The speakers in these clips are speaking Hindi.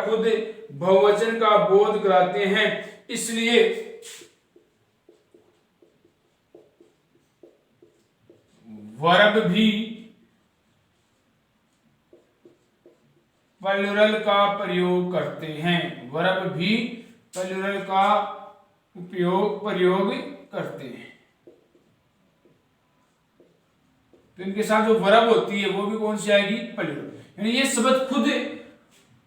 खुद बहुवचन का बोध कराते हैं, इसलिए वर्ब भी प्लूरल का प्रयोग करते हैं। वर्ब भी प्लूरल का प्रयोग करते हैं। तो इनके साथ जो वर्ब होती है वो भी कौन सी आएगी? प्लूरल। यानी ये शब्द खुद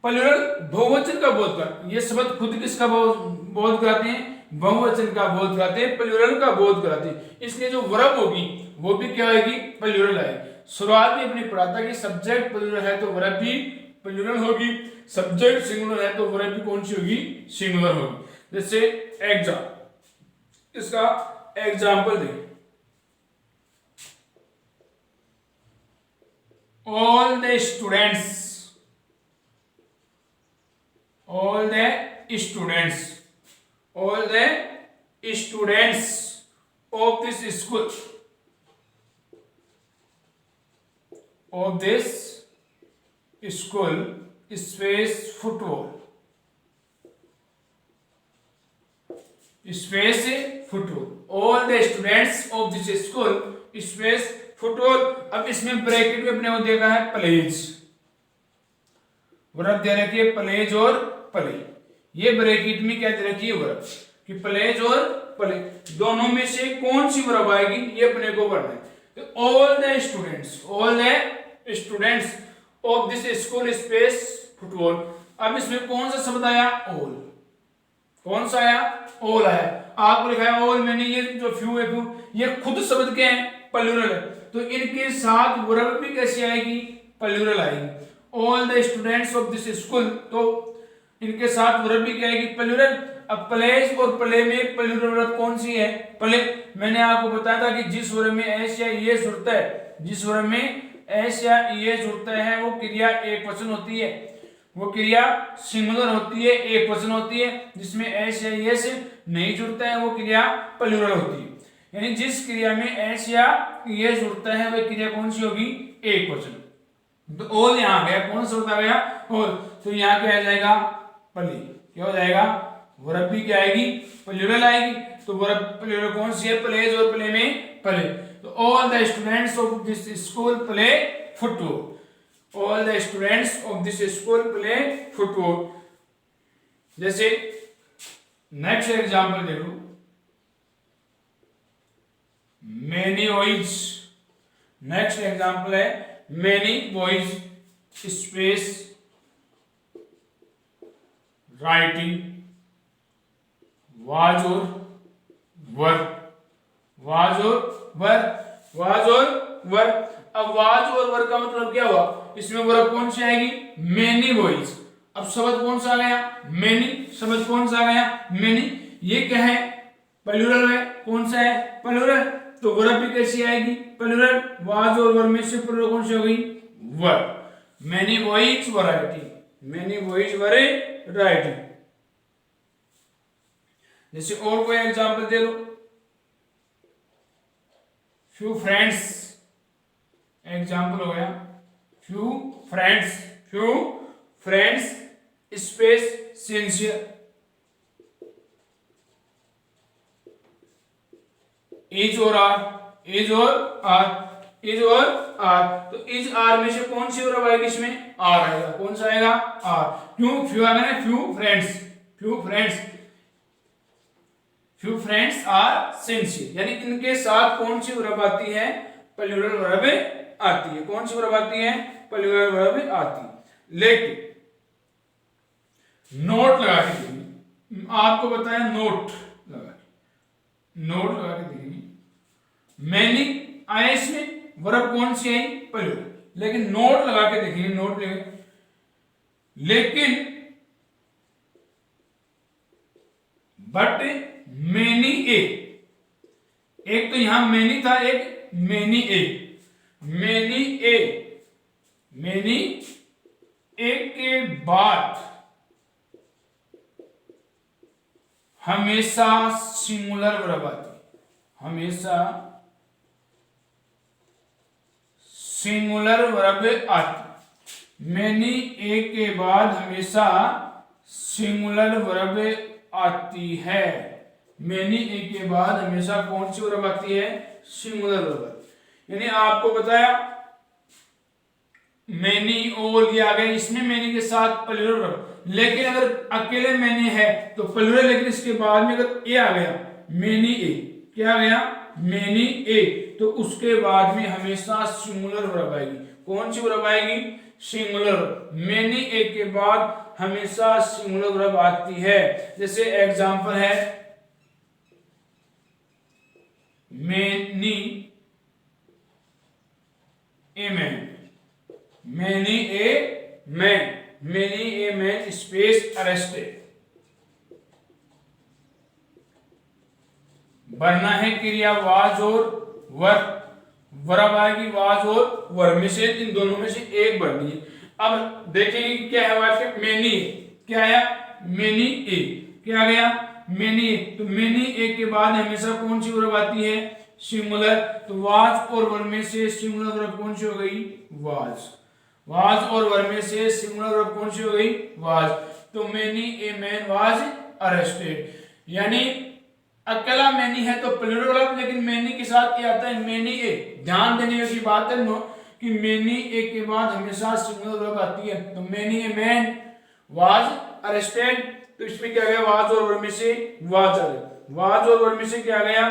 प्लूरल बहुवचन का बोध कर, ये शब्द खुद किसका बोध कराते हैं? बहुवचन का बोध कराते हैं, प्लूरल का बोध कराते हैं। इसलिए जो वर्ब होगी वो भी क्या आएगी? प्लूरल आएगी। शुरुआत में अपनी पढ़ा था कि सब्जेक्ट प्लूरल है तो वर्ब भी प्लूरल होगी, सब्जेक्ट सिंगुलर है तो वर्ब भी कौन सी होगी? सिंगुलर होगी। जैसे एग्जाम, इसका एग्जाम्पल देखें। all the students of this school space football all the students of this school space football. अब इसमें ब्रैकेट में अपने को देखा है प्लेज, वर्ब दे रखी है प्लेज और प्ले। ये ब्रैकेट में क्या दे रखी है? वर्ब कि प्लेज और प्ले, दोनों में से कौन सी वर्ब आएगी ये अपने को पढ़ना है। तो all the students of this school space football. अब इसमें कौन सा शब्द आया? ऑल। कौन सा आया? ऑल आया। आपको लिखा है ऑल, मैंने ये जो फ्यू है फ्यू, ये खुद शब्द क्या है? प्लूरल है। तो इनके साथ वर्ब भी कैसी आएगी? प्लूरल आएगी। All the students of this school, तो इनके साथ वर्ब भी क्या आएगी? प्लूरल। अब प्लेज और प्ले में प्लूरल वर्ब कौन सी है? प्ले। मैंने आपको बताया था कि जिस वर्ब में एस या ये जुड़ता है, जिस वर्ब में एस या ये जुड़ता है वो क्रिया एक वचन होती है, वो क्रिया सिंगुलर होती है, एक वचन होती है। जिसमें एस या ये से नहीं जुड़ता है वो क्रिया प्लूरल होती है। यानी जिस क्रिया में एस या ये जुड़ता है वह क्रिया कौन सी होगी? एक वचन। तो ऑल यहाँ गया, कौन सा होता गया? ऑल। तो यहाँ क्या आ जाएगा? प्ले। क्या हो जाएगा? वर्ब भी क्या आएगी? प्लूरल आएगी। तो वर्ब प्लूरल कौन सी है? प्लेज और प्ले में प्ले। तो all the students of this school play football. All the students of this school play football. जैसे नेक्स्ट एग्जाम्पल देखो, many boys। नेक्स्ट एग्जांपल है many boys space writing was और वर, वाज और वर, वाज और वर। अब वाज और वर का मतलब क्या हुआ? इसमें वर्ब कौन सी आएगी? many boys। अब शब्द कौन सा आ गया? many। शब्द कौन सा आ गया? many। ये क्या है? प्लूरल है। कौन सा है? प्लूरल। तो वर्ब भी कैसी आएगी? प्लूरल। वाज और वर में से प्लूरल कौन सी हो गई? Were. Many boys were writing, many boys were writing. जैसे और कोई एग्जांपल दे दो। फ्यू फ्रेंड्स, एग्जांपल हो गया few friends space sincere is और आर, तो इज आर में से कौन सी वर्ब आएगी? इसमें आर आएगा। कौन सा आएगा? आर। क्यों? फ्यू आएगा ना, फ्यू फ्रेंड्स आर सिंसियर। यानी इनके साथ कौन सी वर्ब आती है? प्लूरल वर्ब आती है। कौन सी वर्ब आती है? प्लूरल वर्ब आती है। लेकिन नोट लगा के देखिए, आपको बताया नोट लगा के देखिए, मैनी आया इसमें, वर्ब कौन सी आई? प्लूरल। लेकिन नोट लगा के देखिए, नोट लगे, लेकिन बट मैनी एक तो यहां मैनी था, एक मैनी एक के बाद हमेशा सिंगुलर वर्ब आती है, हमेशा सिंगुलर वर्ब आती। मैनी ए के बाद हमेशा सिंगुलर वर्ब आती है। मैनी ए के बाद हमेशा कौन सी वर्ब आती है? Singular verb. यानी आपको बताया मैनी ऑल ये आ गया, इसमें मैनी के साथ प्लूरल वर्ब, लेकिन अगर अकेले मैनी है तो प्लूरल, लेकिन इसके बाद में अगर ए आ गया, मैनी ए, क्या आ गया? मैनी ए, तो उसके बाद में हमेशा सिंगुलर वर्ब आएगी। कौन सी वर्ब आएगी? सिंगुलर। मैनी ए के बाद हमेशा सिंगुलर वर्ब आती है। जैसे एग्जांपल है many a man, many a man, many a man space arrested. बनना है क्रिया वाज और वर, वर्ब आएगी वाज और वर में से, इन दोनों में से एक बननी है। अब देखेंगे क्या है वाक्य, मैनी क्या आया? मैनी ए, क्या आ गया? Many a. तो मैनी ए के बाद हमेशा कौन सी वर्ब आती है? सिंगुलर। तो वाज और वर में से सिंगुलर वर्ब कौन सी हो गई? वाज। वाज और वर में से सिंगुलर वर्ब कौन सी हो गई? वाज। तो many a man was arrested. यानी अकेला मैनी है तो प्लूरल वर्ब, लेकिन मैनी के साथ क्या आता है? Many a. ध्यान देने की बात है कि मैनी ए के बाद हमेशा सिंगुलर वर्ब आती है। तो many a man was arrested, तो इसमें क्या गया? वाज और वर्ब में से वाज आ गया। वाज और वर्ब में से क्या गया?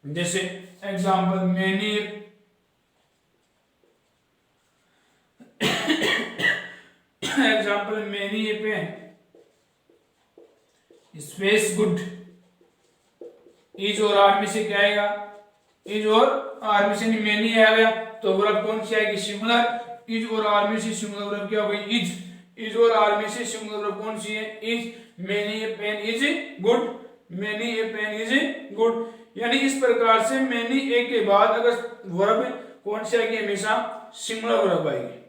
जैसे example many example many a pen space good, is और आर में से क्या आएगा? इज और आर में से मैनी आ गया, तो वर्ब कौन सी आएगी? सिंगुलर। इज और आर में से सिंगुलर वर्ब क्या हो गई? इज। इज और आर में से सिंगुलर वर्ब कौन सी है? Is. Many a pen is good, many a pen is good. यानी इस प्रकार से मैनी ए के बाद अगर वर्ब कौन सी आएगी? हमेशा सिंगुलर वर्ब आएगी।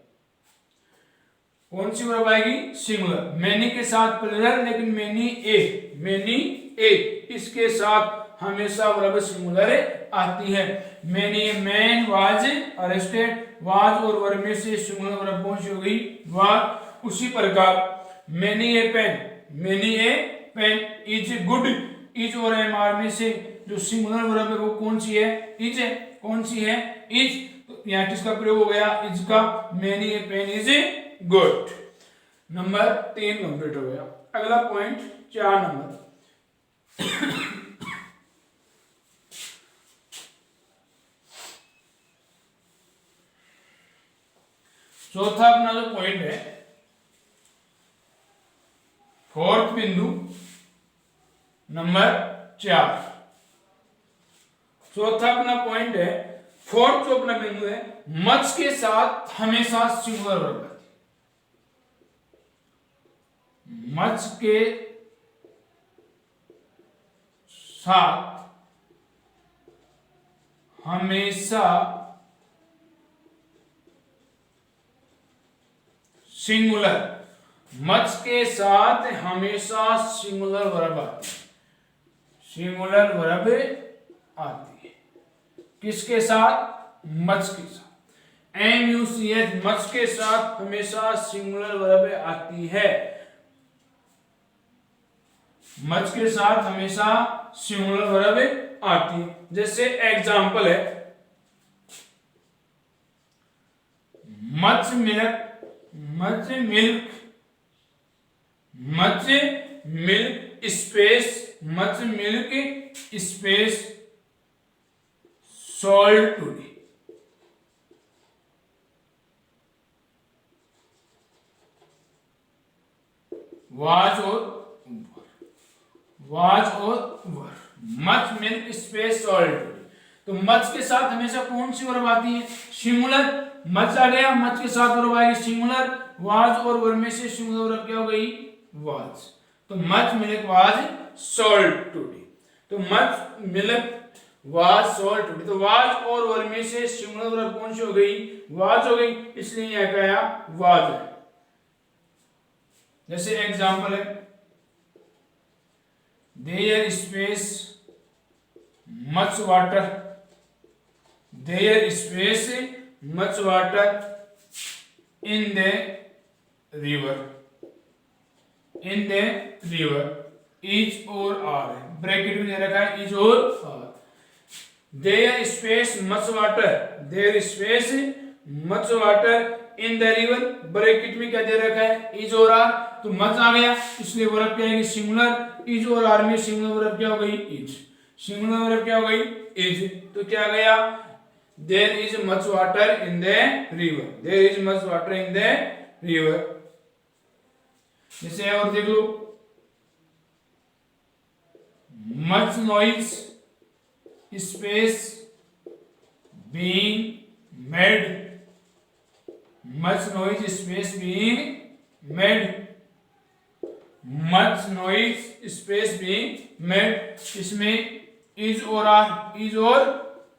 कौन सी वर्ब आएगी? सिंगुलर। मैनी के साथ प्लूरल, लेकिन मैनी ए, मैनी ए इसके साथ हमेशा वर्ब सिंगुलर आती है। Many a man was arrested, was और वर्ब में से सिंगुलर वर्ब कौन सी हो गई? वाज। उसी प्रकार many a pen, many a pen is good, is or am are में से जो सिंगुलर वर्ब है वो कौन सी है? इज है। कौन सी है? इज। तो यहाँ किसका प्रयोग हो गया? इज का। Many a pen is good. Number 3 complete हो गया। अगला पॉइंट 4 नंबर। चौथा अपना जो पॉइंट है, फोर्थ बिंदु नंबर 4। चौथा अपना पॉइंट है, फोर्थ जो अपना बिंदु है, मच के साथ हमेशा सिंगुलर वर्ब आती है। मच के साथ हमेशा सिंगुलर, मच के साथ हमेशा सिंगुलर वर्ब आती है। सिंगुलर वर्ब आती है किसके साथ? मच के साथ। MUCH मच के साथ हमेशा सिंगुलर वर्ब आती है। मच के साथ हमेशा सिंगुलर वर्ब आती है। जैसे एग्जांपल है much milk, much milk, much milk space, much milk space salt today. Was और वर, मच मिल्क स्पेस सॉल्ट। तो मच के साथ हमेशा कौन सी वर्ब आती है? सिंगुलर। मच आ गया, मच के साथ वर्ब आएगी सिंगुलर। वाज और वर में से सिंगुलर वर्ब क्या हो गई? Was. Too much milk was sold today. Too much milk was sold today. तो वाज और वर में से सिंगुलर वर्ब कौन सी हो गई? वाज हो गई, इसलिए यहां का आया वाज है। जैसे एग्जांपल है there space much water, there space much water in the river, in the river, is or are, bracket में दे रखा है is or are. There space much water, there space much water in the river, bracket में क्या दे रखा है is or are, तो much आ गया इसलिए वर्ब क्या आएगी सिंगुलर, is और are में सिंगुलर वर्ब क्या हो गई is, सिंगुलर वर्ब क्या हो गई is, तो क्या आ गया there is much water in the river, there is much water in the river. जैसे और देख लो much noise space being made, much noise space being made, much noise space being made, इसमें is और are, is और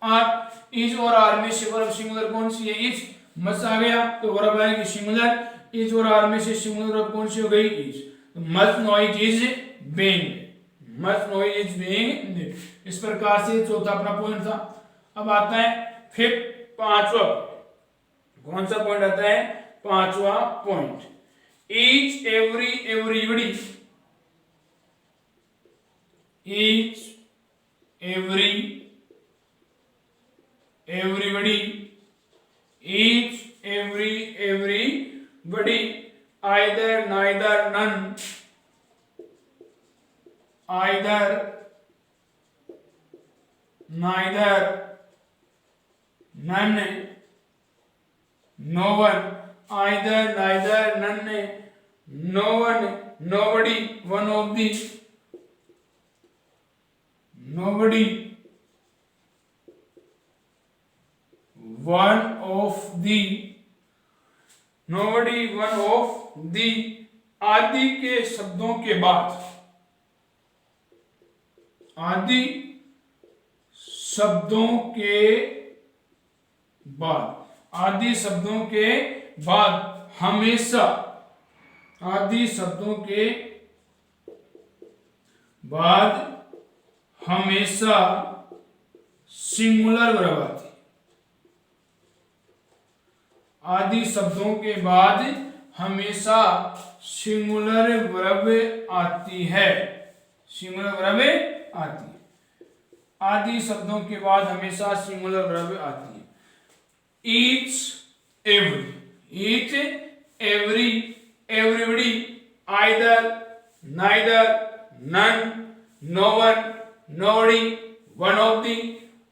are, is और are में से वर्ब सिंगुलर कौन सी है is, मच आ गया तो वर्ब आएगी सिंगुलर, is और are में से सिंगुलर वर्ब कौन सी हो गई is, तो much noise is being, much noise is being made. इस प्रकार से चौथा अपना पॉइंट था. अब आता है फिर पांचवा, कौन सा पॉइंट आता है पांचवा point, each every everybody, each every everybody, each every everybody, either neither none, either neither none, no one, either neither none, no one, nobody, one of the, nobody, one of the, nobody, one of the आदि के शब्दों के बाद, आदि शब्दों के बाद, आदि शब्दों के बाद हमेशा, आदि शब्दों के बाद हमेशा सिंगुलर वर्ब आती, आदि शब्दों के बाद हमेशा सिंगुलर वर्ब आती है, सिंगुलर वर्ब आती है, आदि शब्दों के बाद हमेशा सिंगुलर वर्ब आती है. each every, each every everybody, either neither none, no one, nobody, one of the,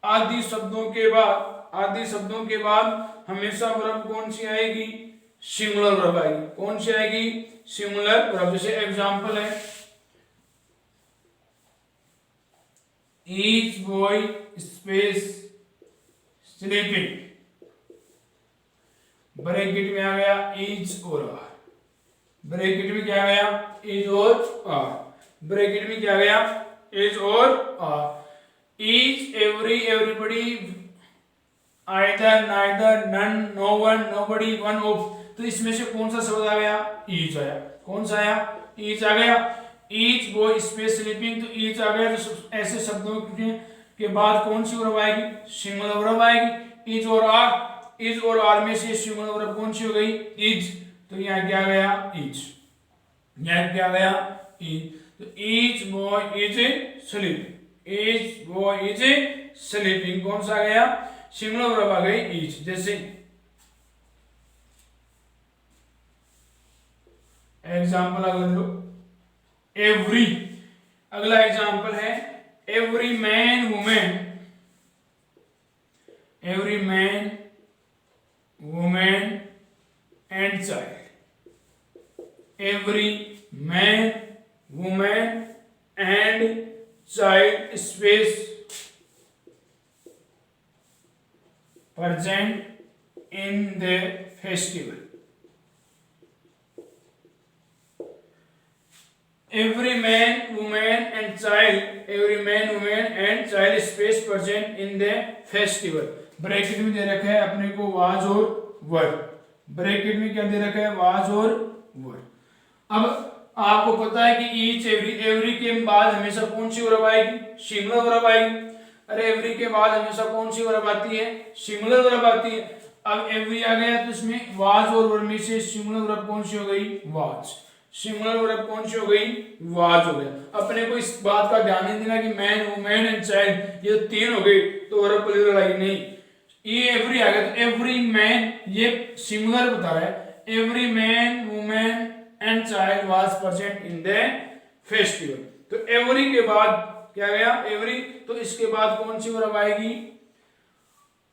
आदि शब्दों के बाद, आदि शब्दों के बाद हमेशा वर्ब कौन सी आएगी सिंगुलर वर्ब आएगी, कौन सी आएगी सिंगुलर वर्ब. जैसे एग्जांपल है each boy space sleeping, bracket में आ गया each और are, ब्रैकेट में क्या आ गया is और are, ब्रैकेट में क्या आ गया is और are. each every everybody, either neither none, no one, nobody, one of, तो इसमें से कौन सा शब्द आ गया each आया, कौन सा आया each आ गया. each boy space sleeping, तो each आ गया, तो ऐसे शब्दों के बाद कौन सी वर्ब आएगी सिंगुलर वर्ब आएगी. is और are, is और are में से सिंगुलर वर्ब कौन सी हो गई is, तो यहाँ क्या गया is, यहाँ क्या गया is. तो each boy is sleeping, each boy is sleeping कौन सा गया सिंगुलर वर्ब आ गई is. जैसे एग्जाम्पल अगला लो एवरी, अगला एग्जाम्पल है every man women, every man women and child, every man women and child space present in the festival. Every man, woman and child, every man, woman and child space present in the festival. Bracket में दे रखा है अपने को वाज और वर, ब्रैकेट में क्या दे रखा है वाज और वर. अब आपको पता है कि ईच एवरी, एवरी के बाद हमेशा कौन सी वर्ब आएगी सिंगुलर वर्ब आएगी. अरे एवरी के बाद हमेशा कौन सी वर्ब आती है सिंगुलर वर्ब आती है. अब एवरी आ गया तो इसमें वाज और वर में से सिंगुलर वर्ब कौन सी हो गई? वाज। सिंगुलर वर्ब कौन सी हो गई? वाज हो गया। अपने को इस बात का ध्यान नहीं देना कि मैन, वुमेन एंड चाइल्ड ये तीन हो गई तो वर्ब प्लूरल आई नहीं। ये एवरी आ गया तो एवरी मैन ये सिंगुलर बता रहा है। Every man, women and child was present in the festival. तो एवरी के बाद क्या गया? एवरी। तो इसके बाद कौन सी वर्ब आएगी?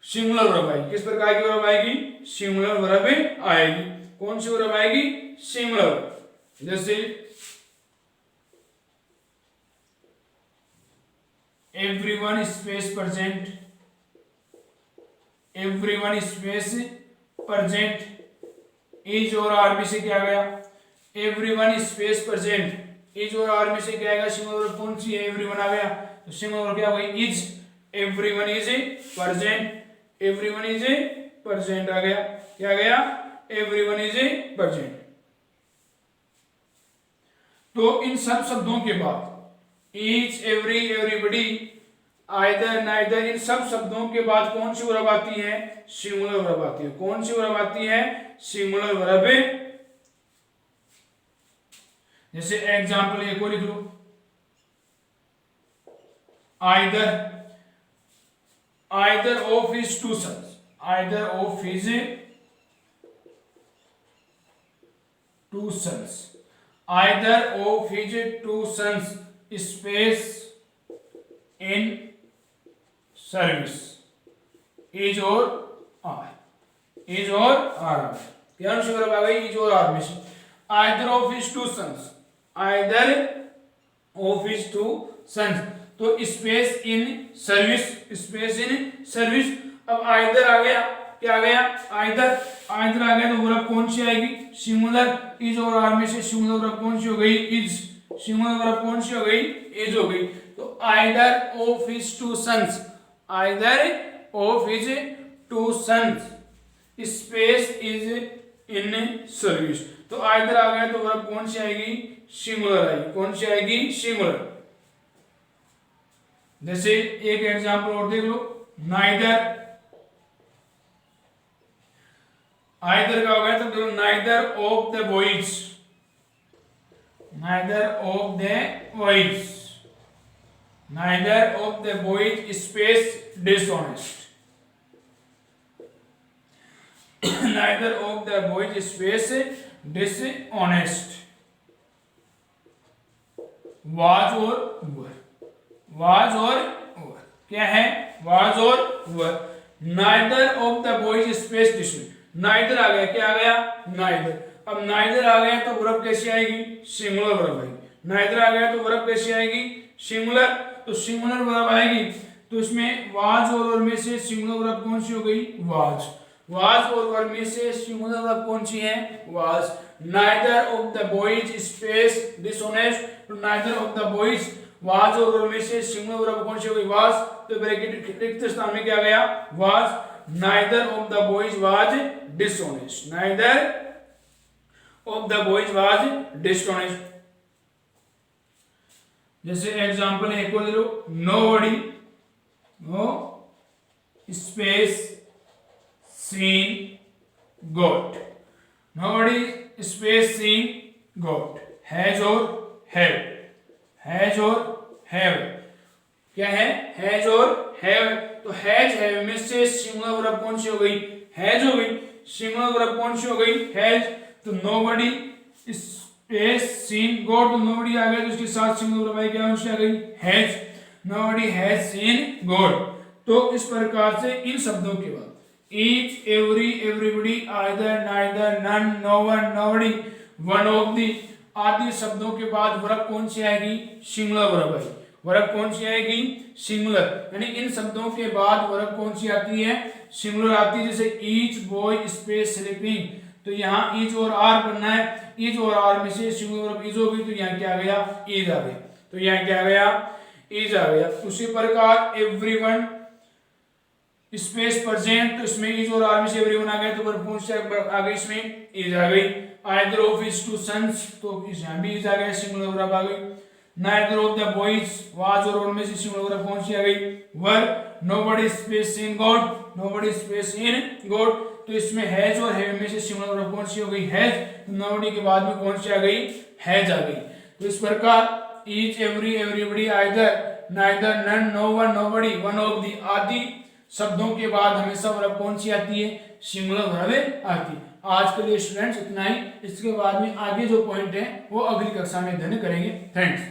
सिंगुलर वर्ब आएगी। किस प्रकार की वर्ब आएगी? सिंगुलर वर्ब आएगी। कौन सी वर्ब आएगी? सिंगुलर। जैसे everyone space present, everyone space present is और आर में से क्या गया? एवरीवन स्पेस प्रेजेंट इज और आर में से क्या आएगा? सिंगुलर वर्ब कौन सी है? एवरीवन आ गया तो सिंगुलर वर्ब क्या हो गई? Is. Everyone is present, everyone is present आ गया। क्या गया? Everyone is present. तो इन सब शब्दों के बाद each, every, everybody, either, neither, इन सब शब्दों के बाद कौन सी वर्ब आती है? सिंगुलर वर्ब आती है। कौन सी वर्ब आती है? Singular verb. जैसे एग्जांपल एक और लिख लो, either, either of his two sons, either of his two sons, either of his two sons space in service is और आर, इज और आर। क्या वर्ब आ गई? इज और आर में से। Either of his two sons, either of his two sons, तो space in service, space in service. अब आइदर आ गया, क्या आ गया? आइदर, आइदर आ गया तो वर्ब कौन सी आएगी? सिंगुलर। इज और आर में से सिंगुलर वर्ब कौन सी हो गई? इज। सिंगुलर वर्ब कौन सी हो गई? इज हो गई। तो either of his two sons, either of his two sons space is in service. तो आइदर आ गया तो वर्ब कौन सी आएगी? सिंगुलर आएगी। कौन सी आएगी? सिंगुलर। जैसे एक एग्जांपल और देख लो, नाइदर, आइदर का हो गया तो देखो neither of the boys, neither of the boys, neither of the boys space dishonest, neither of the boys space dishonest. Was और वर, वाज और वर क्या है? वाज और were. Neither of the boys space dishonest, neither आ गया, क्या आ गया? नाइदर। अब नाइदर आ गया तो वर्ब कैसी आएगी? सिंगुलर वर्ब आएगी। नाइदर आ गया तो वर्ब कैसी आएगी? सिंगुलर। तो सिंगुलर वर्ब आएगी तो इसमें वाज और वर्ब में से सिंगुलर वर्ब कौन सी हो गई? वाज। वाज और वर्ब में से सिंगुलर वर्ब कौन सी है? Was. Neither of the boys space dishonest, तो neither of the boys, was और वर्ब में से सिंगुलर वर्ब कौन सी हो गई? वाज। तो ब्रैकेट रिक्त स्थान में क्या गया? Was. Neither of the boys was dishonest, neither of the boys was dishonest. जैसे एग्जांपल एक और ले लो, nobody, no space seen God, nobody space seen God, has और हैव, हैज और हैव क्या है? हैज और हैव। तो हैज, हैव में से सिंगुलर वर्ब कौन सी हो गई? हैज हो गई। सिंगुलर वर्ब कौन सी हो गई? हैज। तो नोबडी स्पेस सीन गॉट, तो नोबडी आ गया तो उसके साथ सिंगुलर वर्ब आई, क्या कौन सी आ गई? Has. Nobody has seen God. तो इस प्रकार से इन शब्दों के बाद each, every, everybody, either, neither, none, no one, nobody, one of the आदि शब्दों के बाद वर्ब कौन सी आएगी? सिंगुलर वर्ब आएगी। वर्ब कौन सी आएगी? सिंगुलर। यानी इन शब्दों के बाद वर्ब कौन सी आती है? सिंगुलर आती है। जैसे ईच बॉय स्पेस स्लीपिंग, तो यहाँ ईच और आर बनना है, ईच और आर में से सिंगुलर वर्ब इज होगी, तो यहाँ क्या आ गया? इज आ गया। तो यहाँ क्या आ गया? इज आ गया। उसी प्रकार एवरीवन स्पेस प्रेजेंट, तो इसमें इज और आर में से एवरीवन आ गया, तो वर्ब कौन सी आ गई? इसमें इज आ गई। Either of his two sons, तो यहाँ भी इज आ गया, सिंगुलर वर्ब आ गई। Neither of the boys, was और ऑन में से सिंगुलर वर्ब कौन सी आ गई? Were. Nobody space in God, nobody space in God, तो इसमें हैज और हैव में से सिंगुलर वर्ब कौन सी हो गई? हैज। नोबडी के बाद में कौन सी आ गई? हैज आ गई। तो इस प्रकार each, every, everybody, either, neither, none, no one, nobody, one of the आदि शब्दों के बाद हमेशा वर्ब कौन सी आती है? सिंगुलर वर्ब आती है। आज के लिए स्टूडेंट्स इतना ही। इसके बाद में आगे जो पॉइंट है वो अगली कक्षा में अध्ययन करेंगे फ्रेंड्स।